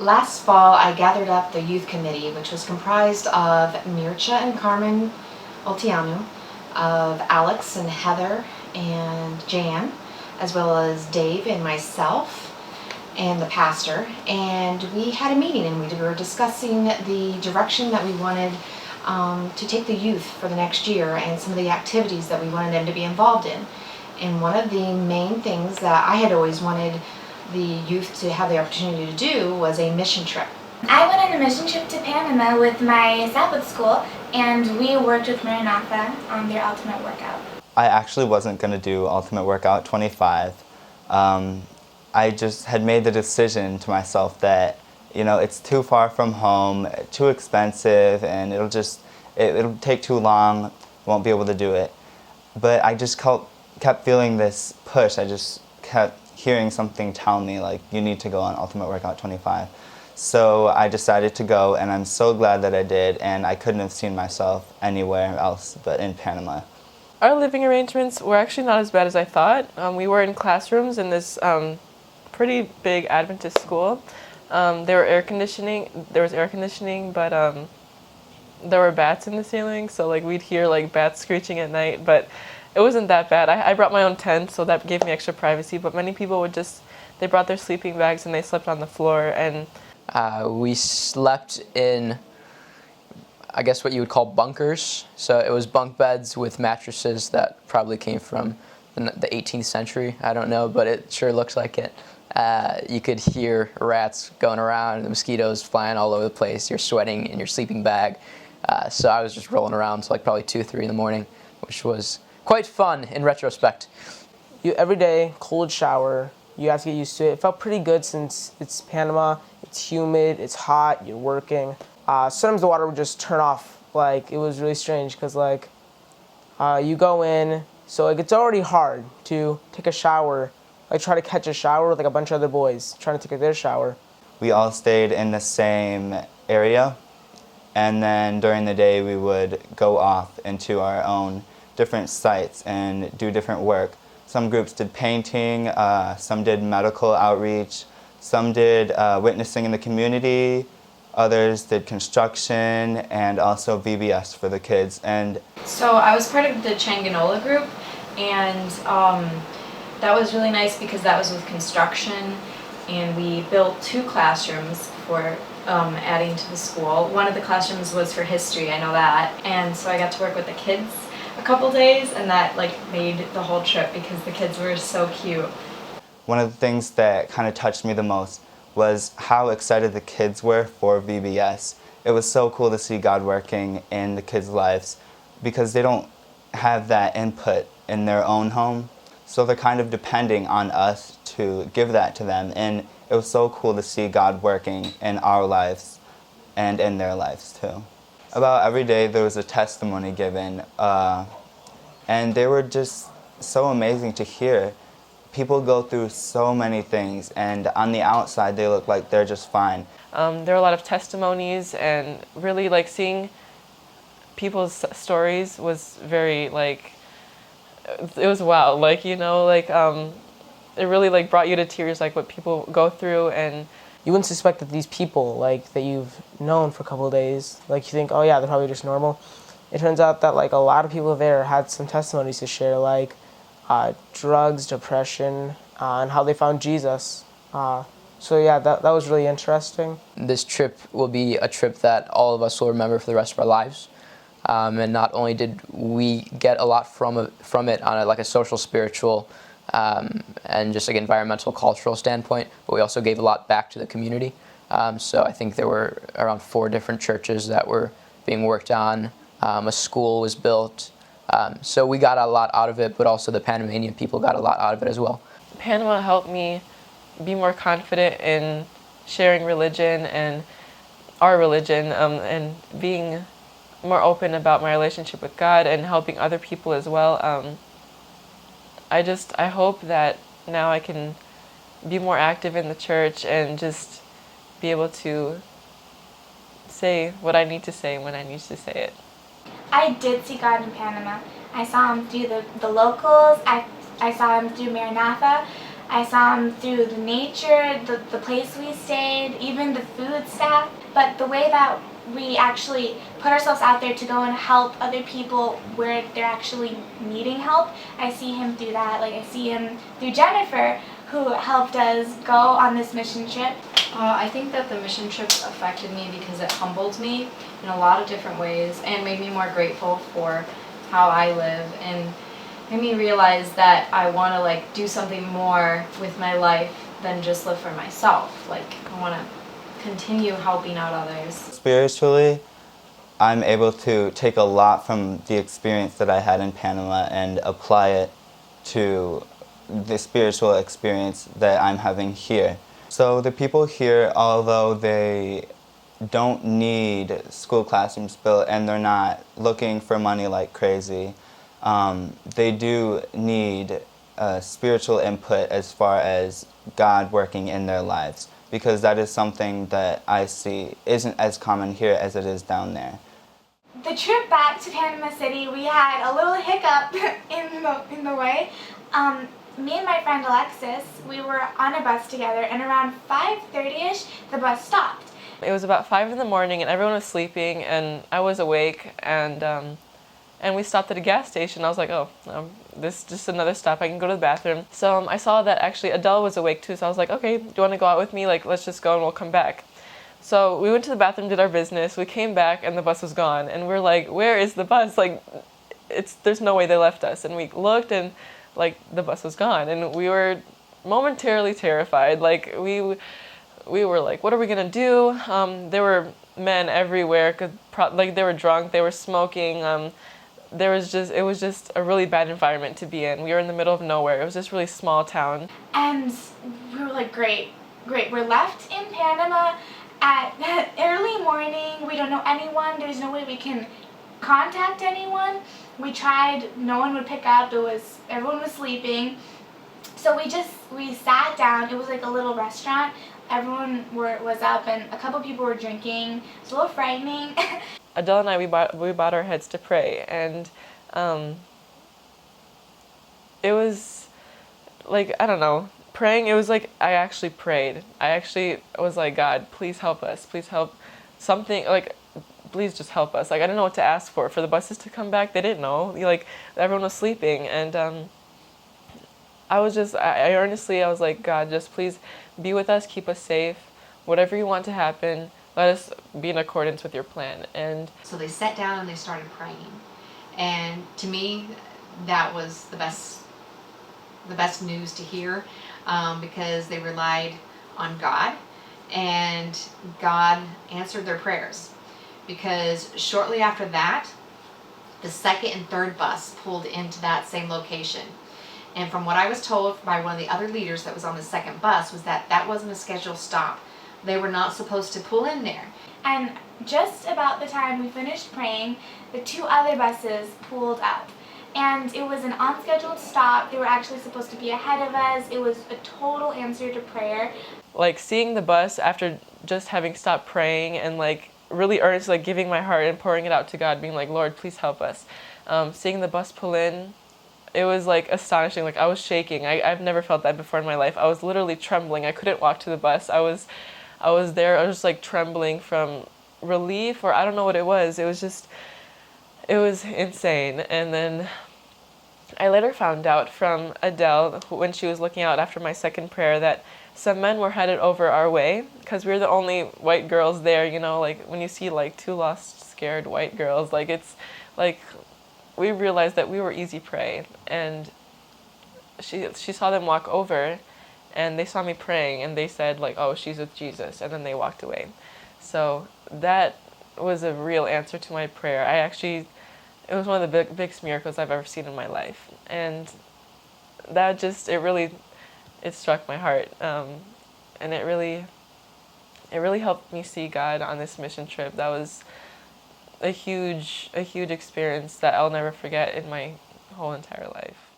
Last fall, I gathered up the youth committee, which was comprised of Mircha and Carmen Oltianu, of Alex and Heather and Jan, as well as Dave and myself and the pastor. And we had a meeting and we were discussing the direction that we wanted to take the youth for the next year and some of the activities that we wanted them to be involved in. And one of the main things that I had always wanted the youth to have the opportunity to do was a mission trip. I went on a mission trip to Panama with my Sabbath school, and we worked with Maranatha on their Ultimate Workout. I actually wasn't going to do Ultimate Workout 25. I just had made the decision to myself that, it's too far from home, too expensive, and it'll take too long, won't be able to do it. But I just kept feeling this push. I just kept hearing something tell me, like, you need to go on Ultimate Workout 25. So I decided to go, and I'm so glad that I did, and I couldn't have seen myself anywhere else but in Panama. Our living arrangements were actually not as bad as I thought. We were in classrooms in this pretty big Adventist school. There was air conditioning, but there were bats in the ceiling, so we'd hear bats screeching at night, but it wasn't that bad. I brought my own tent, so that gave me extra privacy, but many people they brought their sleeping bags and they slept on the floor. And we slept in, I guess what you would call bunkers. So it was bunk beds with mattresses that probably came from the 18th century. I don't know, but it sure looks like it. You could hear rats going around, the mosquitoes flying all over the place. You're sweating in your sleeping bag. So I was just rolling around till probably 2 or 3 in the morning, which was quite fun in retrospect. Every day, cold shower, you have to get used to it. It felt pretty good since it's Panama, it's humid, it's hot, you're working. Sometimes the water would just turn off. It was really strange because you go in, so it's already hard to take a shower, try to catch a shower with a bunch of other boys trying to take their shower. We all stayed in the same area, and then during the day we would go off into our own different sites and do different work. Some groups did painting, some did medical outreach, some did witnessing in the community, others did construction, and also VBS for the kids. And so I was part of the Changanola group, and that was really nice because that was with construction, and we built 2 classrooms for adding to the school. One of the classrooms was for history, I know that, and so I got to work with the kids a couple days, and that made the whole trip because the kids were so cute. One of the things that kind of touched me the most was how excited the kids were for VBS. It was so cool to see God working in the kids' lives because they don't have that input in their own home, so they're kind of depending on us to give that to them, and it was so cool to see God working in our lives and in their lives too. About every day there was a testimony given, and they were just so amazing to hear. People go through so many things, and on the outside they look like they're just fine. There were a lot of testimonies, and really seeing people's stories was very it was wow. It really brought you to tears, what people go through. And you wouldn't suspect that these people, that you've known for a couple of days, you think, oh yeah, they're probably just normal. It turns out that, a lot of people there had some testimonies to share, drugs, depression, and how they found Jesus. So yeah, that was really interesting. This trip will be a trip that all of us will remember for the rest of our lives. And not only did we get a lot from it on a social, spiritual, and just environmental, cultural standpoint, but we also gave a lot back to the community. So I think there were around 4 different churches that were being worked on. A school was built. So we got a lot out of it, but also the Panamanian people got a lot out of it as well. Panama helped me be more confident in sharing religion and our religion, and being more open about my relationship with God and helping other people as well. I hope that now I can be more active in the church and just be able to say what I need to say when I need to say it. I did see God in Panama. I saw him through the locals. I saw him through Maranatha. I saw him through the nature, the place we stayed, even the food stuff. But the way that we actually put ourselves out there to go and help other people where they're actually needing help, I see him through that. Like, I see him through Jennifer, who helped us go on this mission trip. I think that the mission trip affected me because it humbled me in a lot of different ways and made me more grateful for how I live, and made me realize that I want to like do something more with my life than just live for myself. Like, I want to continue helping out others. Spiritually, I'm able to take a lot from the experience that I had in Panama and apply it to the spiritual experience that I'm having here. So the people here, although they don't need school classrooms built and they're not looking for money like crazy, they do need spiritual input as far as God working in their lives, because that is something that I see isn't as common here as it is down there. The trip back to Panama City, we had a little hiccup in the way. Me and my friend Alexis, we were on a bus together, and around 5:30ish, the bus stopped. It was about 5 in the morning, and everyone was sleeping, and I was awake, and we stopped at a gas station. I was like, oh, this is just another stop. I can go to the bathroom. So I saw that actually Adele was awake too, so I was like, okay, do you want to go out with me? Like, let's just go and we'll come back. So we went to the bathroom, did our business. We came back, and the bus was gone. And we're like, where is the bus? Like, there's no way they left us. And we looked, and like the bus was gone, and we were momentarily terrified. Like we were like, what are we gonna do? There were men everywhere, like they were drunk, they were smoking. It was just a really bad environment to be in. We were in the middle of nowhere. It was just really small town. And we were like, great. We're left in Panama at early morning. We don't know anyone. There's no way we can contact anyone. We tried, no one would pick up. Everyone was sleeping. So we sat down. It was like a little restaurant. Everyone was up, and a couple people were drinking. It's a little frightening. Adele and I, we bowed our heads to pray, and it was like, I don't know, praying. It was like I actually prayed. I was like, God, please help us. Please help something. Like, please just help us. Like, I didn't know what to ask for the buses to come back. They didn't know. Like, everyone was sleeping, and I was like, God, just please be with us, keep us safe. Whatever you want to happen, let us be in accordance with your plan. And So they sat down and they started praying. And to me, that was the best news to hear, because they relied on God, and God answered their prayers. Because shortly after that, the second and third bus pulled into that same location. And from what I was told by one of the other leaders that was on the second bus, was that that wasn't a scheduled stop. They were not supposed to pull in there. And just about the time we finished praying, the two other buses pulled up. And it was an unscheduled stop. They were actually supposed to be ahead of us. It was a total answer to prayer. like seeing the bus after just having stopped praying and like really earnestly like giving my heart and pouring it out to God, being like, Lord, please help us. Seeing the bus pull in, it was like astonishing. Like I was shaking. I've never felt that before in my life. I was literally trembling. I couldn't walk to the bus. I was there. I was just like trembling from relief, or I don't know what it was. It was insane. And then I later found out from Adele, when she was looking out after my second prayer, that some men were headed over our way because we were the only white girls there. You know, like when you see like two lost, scared white girls, like it's like we realized that we were easy prey. And she saw them walk over, and they saw me praying, and they said like, oh, she's with Jesus, and then they walked away. So that was a real answer to my prayer. It was one of the biggest miracles I've ever seen in my life, and that just it struck my heart, and it really helped me see God on this mission trip. That was a huge experience that I'll never forget in my whole entire life.